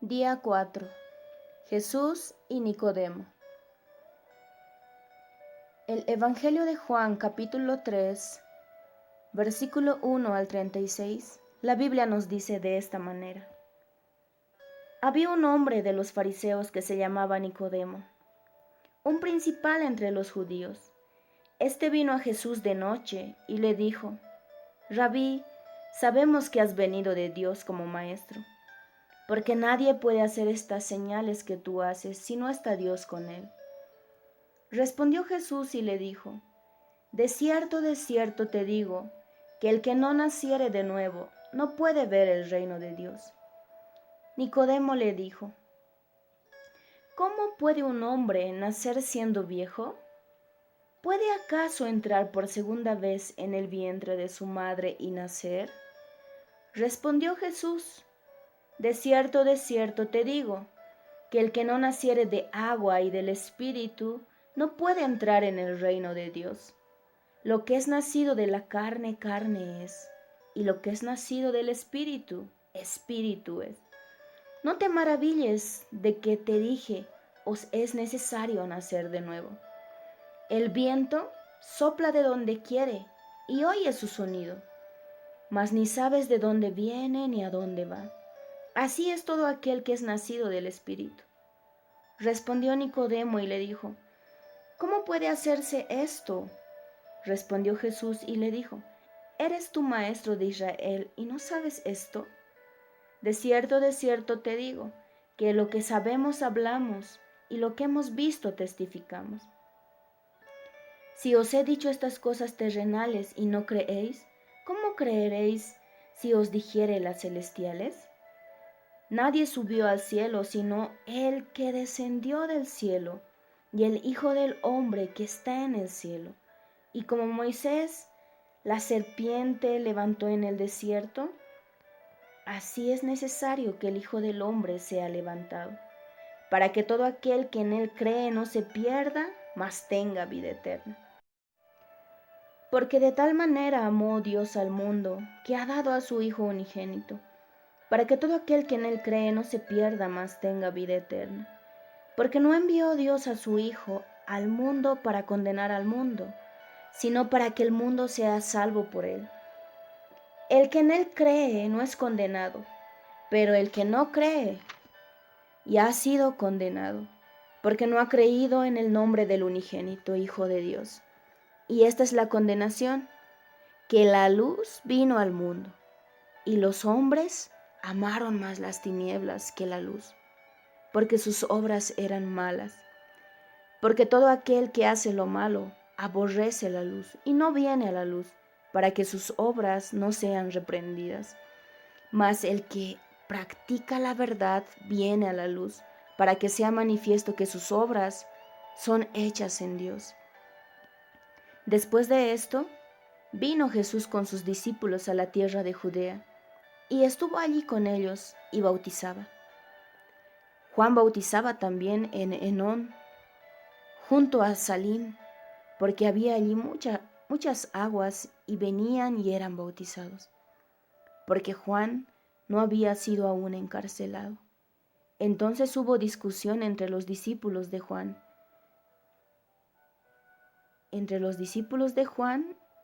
Día 4. Jesús y Nicodemo. El Evangelio de Juan, capítulo 3, versículo 1 al 36, la Biblia nos dice de esta manera. Había un hombre de los fariseos que se llamaba Nicodemo, un principal entre los judíos. Este vino a Jesús de noche y le dijo: Rabí, sabemos que has venido de Dios como maestro, porque nadie puede hacer estas señales que tú haces si no está Dios con él. Respondió Jesús y le dijo: de cierto te digo, que el que no naciere de nuevo no puede ver el reino de Dios. Nicodemo le dijo: ¿cómo puede un hombre nacer siendo viejo? ¿Puede acaso entrar por segunda vez en el vientre de su madre y nacer? Respondió Jesús: de cierto te digo, que el que no naciere de agua y del Espíritu no puede entrar en el reino de Dios. Lo que es nacido de la carne, carne es, y lo que es nacido del Espíritu, Espíritu es. No te maravilles de que te dije: os es necesario nacer de nuevo. El viento sopla de donde quiere y oye su sonido, mas ni sabes de dónde viene ni a dónde va. Así es todo aquel que es nacido del Espíritu. Respondió Nicodemo y le dijo: ¿cómo puede hacerse esto? Respondió Jesús y le dijo: ¿eres tú maestro de Israel y no sabes esto? De cierto te digo, que lo que sabemos hablamos y lo que hemos visto testificamos. Si os he dicho estas cosas terrenales y no creéis, ¿cómo creeréis si os dijere las celestiales? Nadie subió al cielo sino el que descendió del cielo, y el Hijo del Hombre que está en el cielo. Y como Moisés la serpiente levantó en el desierto, así es necesario que el Hijo del Hombre sea levantado, para que todo aquel que en él cree no se pierda, mas tenga vida eterna. Porque de tal manera amó Dios al mundo, que ha dado a su Hijo unigénito, para que todo aquel que en él cree no se pierda, mas tenga vida eterna. Porque no envió Dios a su Hijo al mundo para condenar al mundo, sino para que el mundo sea salvo por él. El que en él cree no es condenado, pero el que no cree ya ha sido condenado, porque no ha creído en el nombre del unigénito Hijo de Dios. Y esta es la condenación, que la luz vino al mundo, y los hombres amaron más las tinieblas que la luz, porque sus obras eran malas. Porque todo aquel que hace lo malo aborrece la luz y no viene a la luz, para que sus obras no sean reprendidas. Mas el que practica la verdad viene a la luz, para que sea manifiesto que sus obras son hechas en Dios. Después de esto, vino Jesús con sus discípulos a la tierra de Judea, y estuvo allí con ellos y bautizaba. Juan bautizaba también en Enón, junto a Salim, porque había allí muchas aguas, y venían y eran bautizados, porque Juan no había sido aún encarcelado. Entonces hubo discusión entre los discípulos de Juan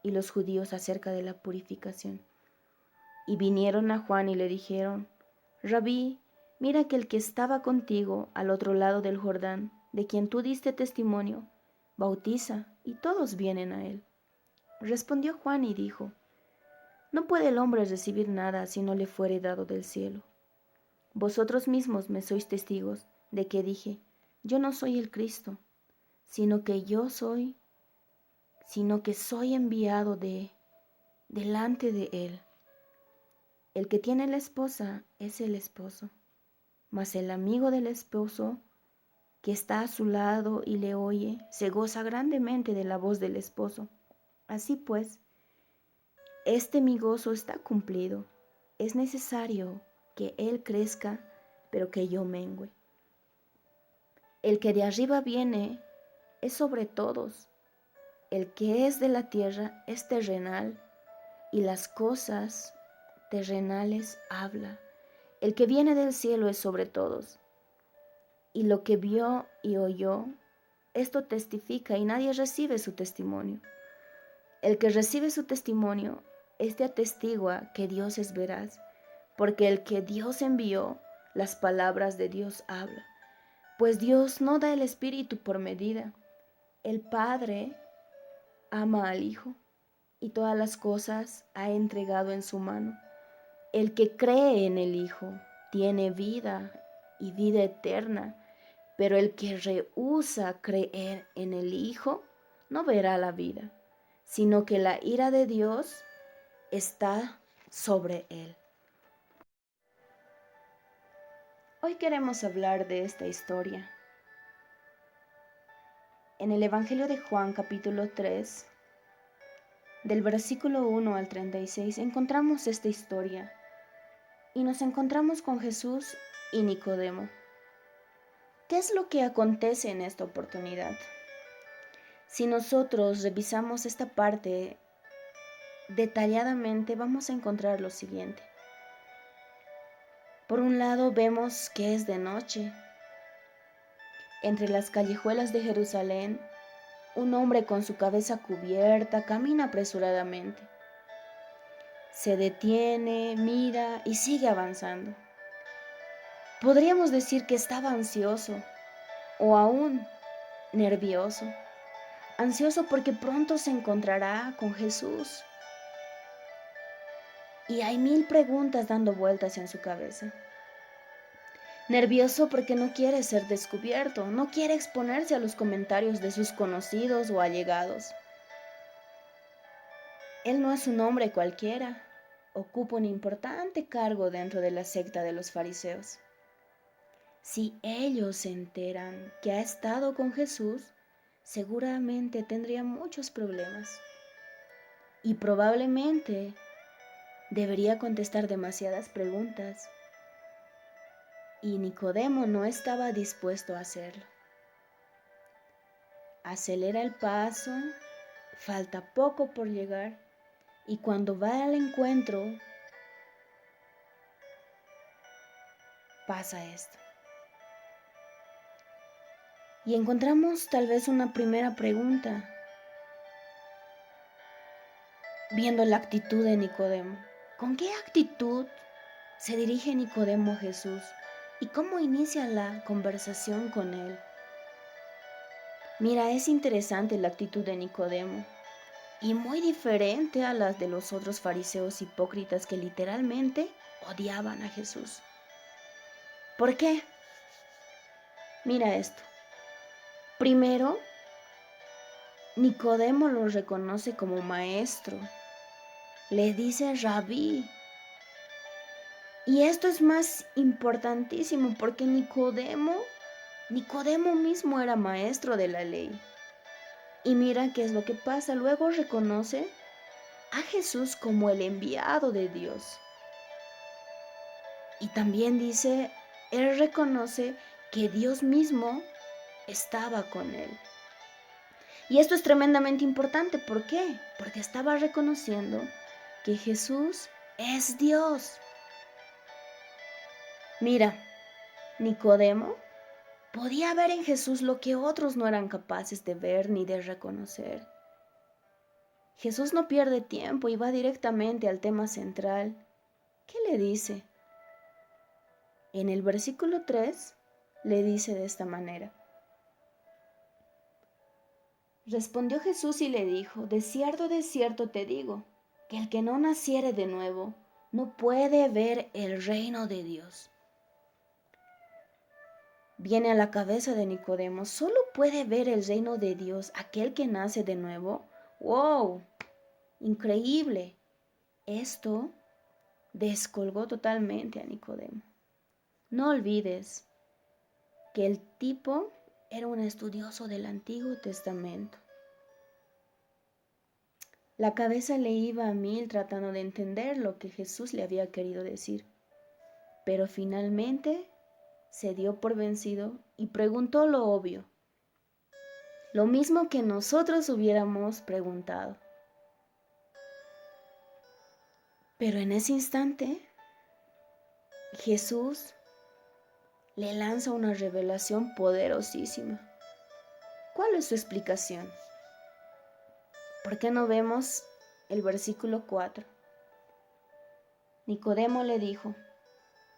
y los judíos acerca de la purificación. Y vinieron a Juan y le dijeron: Rabí, mira que el que estaba contigo al otro lado del Jordán, de quien tú diste testimonio, bautiza, y todos vienen a él. Respondió Juan y dijo: no puede el hombre recibir nada si no le fuere dado del cielo. Vosotros mismos me sois testigos de que dije: yo no soy el Cristo, sino que soy enviado delante de él. El que tiene la esposa es el esposo, mas el amigo del esposo que está a su lado y le oye, se goza grandemente de la voz del esposo. Así pues, mi gozo está cumplido. Es necesario que él crezca, pero que yo mengüe. El que de arriba viene es sobre todos. El que es de la tierra es terrenal, y las cosas terrenales habla, El que viene del cielo es sobre todos. Y lo que vio y oyó, esto testifica y nadie recibe su testimonio. El que recibe su testimonio, este atestigua que Dios es veraz, porque el que Dios envió, las palabras de Dios habla. Pues Dios no da el Espíritu por medida. El Padre ama al Hijo y todas las cosas ha entregado en su mano. El que cree en el Hijo tiene vida y vida eterna, pero el que rehúsa creer en el Hijo no verá la vida, sino que la ira de Dios está sobre él. Hoy queremos hablar de esta historia. En el Evangelio de Juan, capítulo 3, del versículo 1 al 36, encontramos esta historia y nos encontramos con Jesús y Nicodemo. ¿Qué es lo que acontece en esta oportunidad? Si nosotros revisamos esta parte detalladamente, vamos a encontrar lo siguiente. Por un lado, vemos que es de noche. Entre las callejuelas de Jerusalén, un hombre con su cabeza cubierta camina apresuradamente. Se detiene, mira y sigue avanzando. Podríamos decir que estaba ansioso o aún nervioso. Ansioso porque pronto se encontrará con Jesús. Y hay 1000 preguntas dando vueltas en su cabeza. Nervioso porque no quiere ser descubierto, no quiere exponerse a los comentarios de sus conocidos o allegados. Él no es un hombre cualquiera, ocupa un importante cargo dentro de la secta de los fariseos. Si ellos se enteran que ha estado con Jesús, seguramente tendría muchos problemas y probablemente debería contestar demasiadas preguntas. Y Nicodemo no estaba dispuesto a hacerlo. Acelera el paso, falta poco por llegar, y cuando va al encuentro, pasa esto. Y encontramos tal vez una primera pregunta, viendo la actitud de Nicodemo. ¿Con qué actitud se dirige Nicodemo a Jesús? ¿Y cómo inicia la conversación con él? Mira, es interesante la actitud de Nicodemo y muy diferente a las de los otros fariseos hipócritas que literalmente odiaban a Jesús. ¿Por qué? Mira esto. Primero, Nicodemo lo reconoce como maestro. Le dice rabí. Y esto es más importantísimo porque Nicodemo mismo era maestro de la ley. Y mira qué es lo que pasa. Luego reconoce a Jesús como el enviado de Dios. Y también dice, él reconoce que Dios mismo estaba con él. Y esto es tremendamente importante. ¿Por qué? Porque estaba reconociendo que Jesús es Dios. Mira, Nicodemo podía ver en Jesús lo que otros no eran capaces de ver ni de reconocer. Jesús no pierde tiempo y va directamente al tema central. ¿Qué le dice? En el versículo 3 le dice de esta manera. Respondió Jesús y le dijo, de cierto te digo, que el que no naciere de nuevo no puede ver el reino de Dios. Viene a la cabeza de Nicodemo, ¿solo puede ver el reino de Dios aquel que nace de nuevo? ¡Wow! Increíble. Esto descolgó totalmente a Nicodemo. No olvides que el tipo era un estudioso del Antiguo Testamento. La cabeza le iba a 1000 tratando de entender lo que Jesús le había querido decir, pero finalmente se dio por vencido y preguntó lo obvio, lo mismo que nosotros hubiéramos preguntado. Pero en ese instante, Jesús le lanza una revelación poderosísima. ¿Cuál es su explicación? ¿Por qué no vemos el versículo 4? Nicodemo le dijo,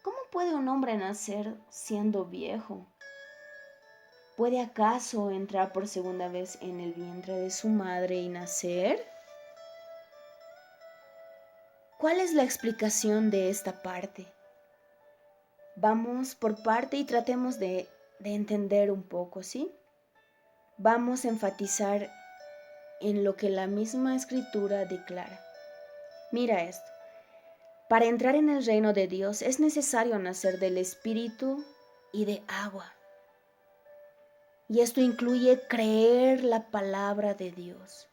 ¿cómo puede un hombre nacer siendo viejo? ¿Puede acaso entrar por segunda vez en el vientre de su madre y nacer? ¿Cuál es la explicación de esta parte? Vamos por parte y tratemos de entender un poco, ¿sí? Vamos a enfatizar en lo que la misma escritura declara. Mira esto. Para entrar en el reino de Dios es necesario nacer del Espíritu y de agua. Y esto incluye creer la palabra de Dios.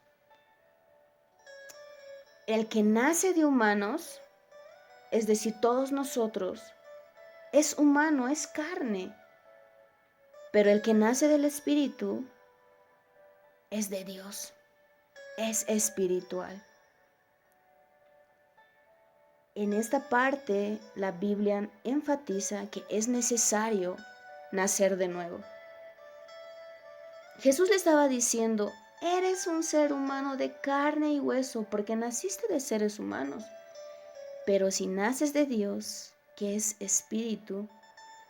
El que nace de humanos, es decir, todos nosotros, es humano, es carne. Pero el que nace del Espíritu es de Dios, es espiritual. En esta parte, la Biblia enfatiza que es necesario nacer de nuevo. Jesús le estaba diciendo, eres un ser humano de carne y hueso porque naciste de seres humanos. Pero si naces de Dios, que es espíritu,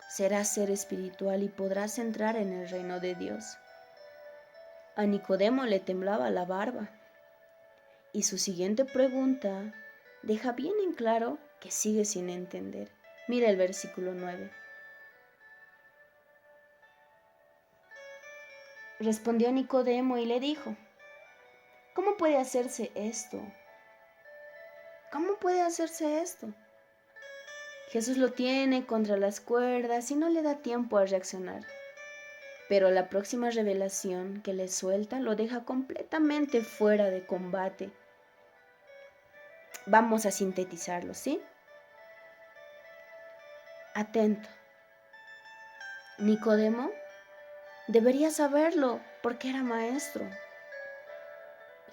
serás ser espiritual y podrás entrar en el reino de Dios. A Nicodemo le temblaba la barba. Y su siguiente pregunta deja bien en claro que sigue sin entender. Mira el versículo 9. Respondió Nicodemo y le dijo, ¿cómo puede hacerse esto? ¿Cómo puede hacerse esto? Jesús lo tiene contra las cuerdas y no le da tiempo a reaccionar. Pero la próxima revelación que le suelta lo deja completamente fuera de combate. Vamos a sintetizarlo, ¿sí? Atento. Nicodemo debería saberlo porque era maestro.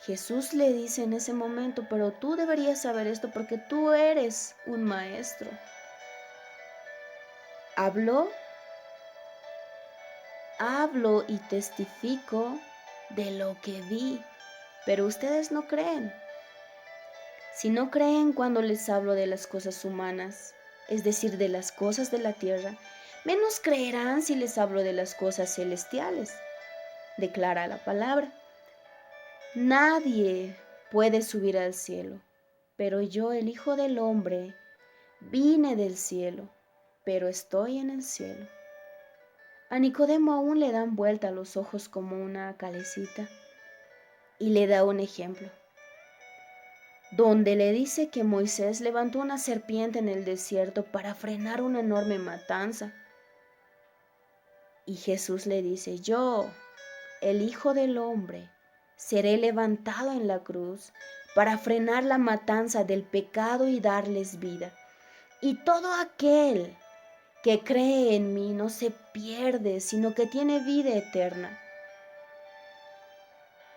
Jesús le dice en ese momento, pero tú deberías saber esto porque tú eres un maestro. Hablo y testifico de lo que vi, pero ustedes no creen. Si no creen cuando les hablo de las cosas humanas, es decir, de las cosas de la tierra, menos creerán si les hablo de las cosas celestiales, declara la palabra. Nadie puede subir al cielo, pero yo, el Hijo del Hombre, vine del cielo, pero estoy en el cielo. A Nicodemo aún le dan vuelta los ojos como una calecita y le da un ejemplo, donde le dice que Moisés levantó una serpiente en el desierto para frenar una enorme matanza. Y Jesús le dice, yo, el Hijo del Hombre, seré levantado en la cruz para frenar la matanza del pecado y darles vida. Y todo aquel que cree en mí no se pierde, sino que tiene vida eterna.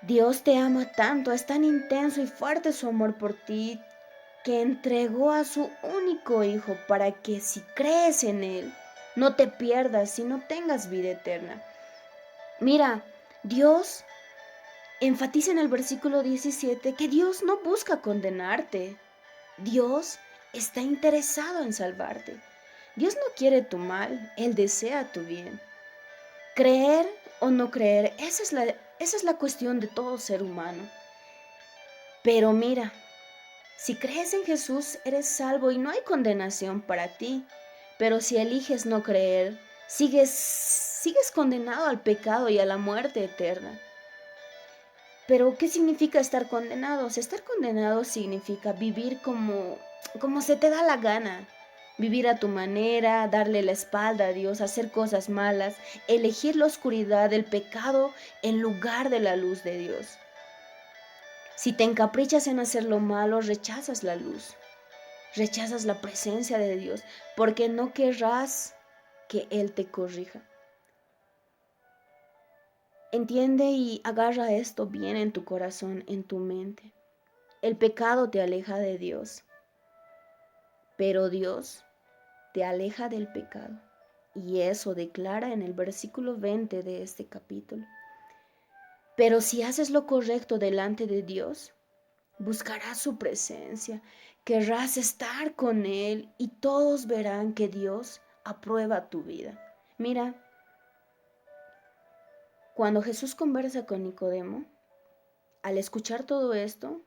Dios te ama tanto, es tan intenso y fuerte su amor por ti, que entregó a su único Hijo para que si crees en Él, no te pierdas, sino tengas vida eterna. Mira, Dios enfatiza en el versículo 17 que Dios no busca condenarte. Dios está interesado en salvarte. Dios no quiere tu mal, Él desea tu bien. Creer o no creer, esa es la cuestión de todo ser humano. Pero mira, si crees en Jesús, eres salvo y no hay condenación para ti. Pero si eliges no creer, sigues condenado al pecado y a la muerte eterna. Pero, ¿qué significa estar condenados? Estar condenado significa vivir como se te da la gana. Vivir a tu manera, darle la espalda a Dios, hacer cosas malas, elegir la oscuridad, el pecado en lugar de la luz de Dios. Si te encaprichas en hacer lo malo, rechazas la luz, rechazas la presencia de Dios, porque no querrás que Él te corrija. Entiende y agarra esto bien en tu corazón, en tu mente. El pecado te aleja de Dios, pero Dios te aleja del pecado. Y eso declara en el versículo 20 de este capítulo. Pero si haces lo correcto delante de Dios, buscarás su presencia, querrás estar con Él y todos verán que Dios aprueba tu vida. Mira, cuando Jesús conversa con Nicodemo, al escuchar todo esto,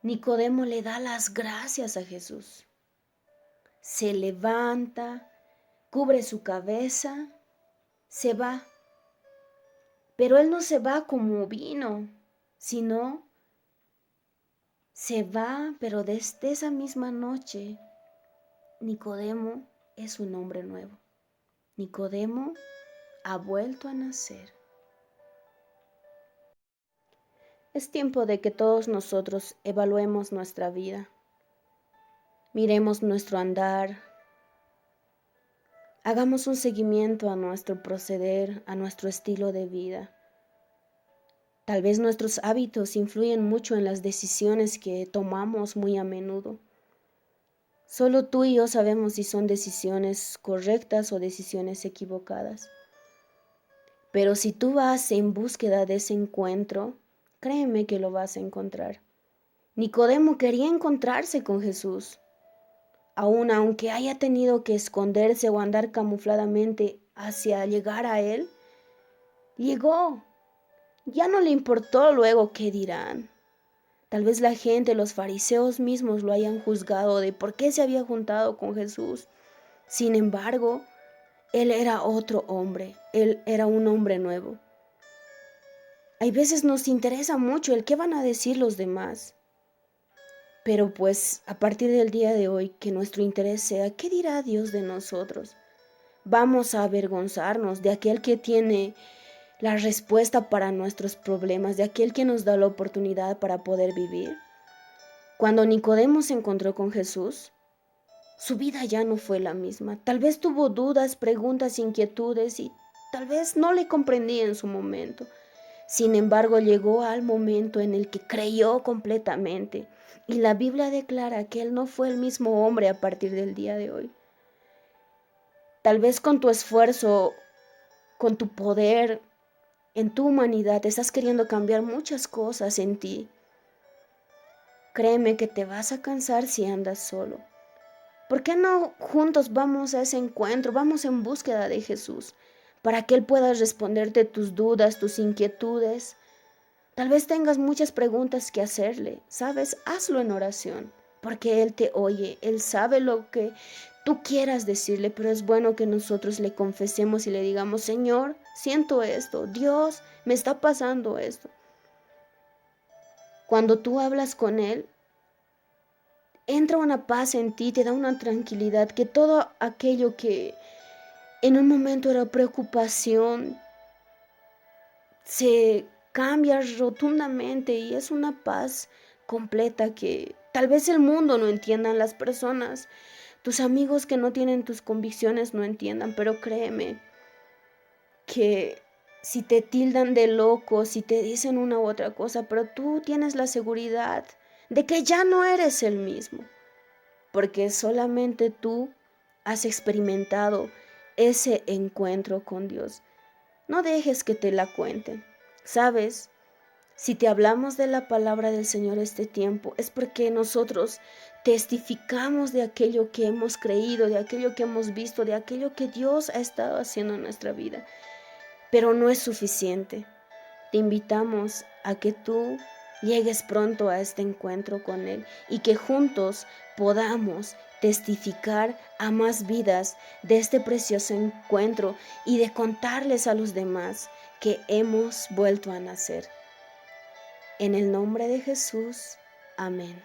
Nicodemo le da las gracias a Jesús. Se levanta, cubre su cabeza, se va. Pero él no se va como vino, sino se va, pero desde esa misma noche, Nicodemo es un hombre nuevo. Nicodemo ha vuelto a nacer. Es tiempo de que todos nosotros evaluemos nuestra vida. Miremos nuestro andar. Hagamos un seguimiento a nuestro proceder, a nuestro estilo de vida. Tal vez nuestros hábitos influyen mucho en las decisiones que tomamos muy a menudo. Solo tú y yo sabemos si son decisiones correctas o decisiones equivocadas. Pero si tú vas en búsqueda de ese encuentro, créeme que lo vas a encontrar. Nicodemo quería encontrarse con Jesús. Aunque haya tenido que esconderse o andar camufladamente hacia llegar a Él, llegó. Ya no le importó luego qué dirán. Tal vez la gente, los fariseos mismos lo hayan juzgado de por qué se había juntado con Jesús. Sin embargo, él era otro hombre, él era un hombre nuevo. Hay veces nos interesa mucho el qué van a decir los demás. Pero pues a partir del día de hoy, que nuestro interés sea qué dirá Dios de nosotros. Vamos a avergonzarnos de aquel que tiene la respuesta para nuestros problemas, de aquel que nos da la oportunidad para poder vivir. Cuando Nicodemo se encontró con Jesús, su vida ya no fue la misma. Tal vez tuvo dudas, preguntas, inquietudes y tal vez no le comprendía en su momento. Sin embargo, llegó al momento en el que creyó completamente y la Biblia declara que él no fue el mismo hombre a partir del día de hoy. Tal vez con tu esfuerzo, con tu poder, en tu humanidad, estás queriendo cambiar muchas cosas en ti. Créeme que te vas a cansar si andas solo. ¿Por qué no juntos vamos a ese encuentro? Vamos en búsqueda de Jesús para que Él pueda responderte tus dudas, tus inquietudes. Tal vez tengas muchas preguntas que hacerle, ¿sabes? Hazlo en oración, porque Él te oye, Él sabe lo que tú quieras decirle, pero es bueno que nosotros le confesemos y le digamos, Señor, siento esto, Dios, me está pasando esto. Cuando tú hablas con Él, entra una paz en ti, te da una tranquilidad, que todo aquello que en un momento era preocupación se cambia rotundamente y es una paz completa que tal vez el mundo no entiendan, las personas, tus amigos que no tienen tus convicciones no entiendan, pero créeme que si te tildan de loco, si te dicen una u otra cosa, pero tú tienes la seguridad de que ya no eres el mismo, porque solamente tú has experimentado ese encuentro con Dios. No dejes que te la cuenten. ¿Sabes? Si te hablamos de la palabra del Señor este tiempo, es porque nosotros testificamos de aquello que hemos creído, de aquello que hemos visto, de aquello que Dios ha estado haciendo en nuestra vida. Pero no es suficiente. Te invitamos a que tú llegues pronto a este encuentro con Él y que juntos podamos testificar a más vidas de este precioso encuentro y de contarles a los demás que hemos vuelto a nacer. En el nombre de Jesús, amén.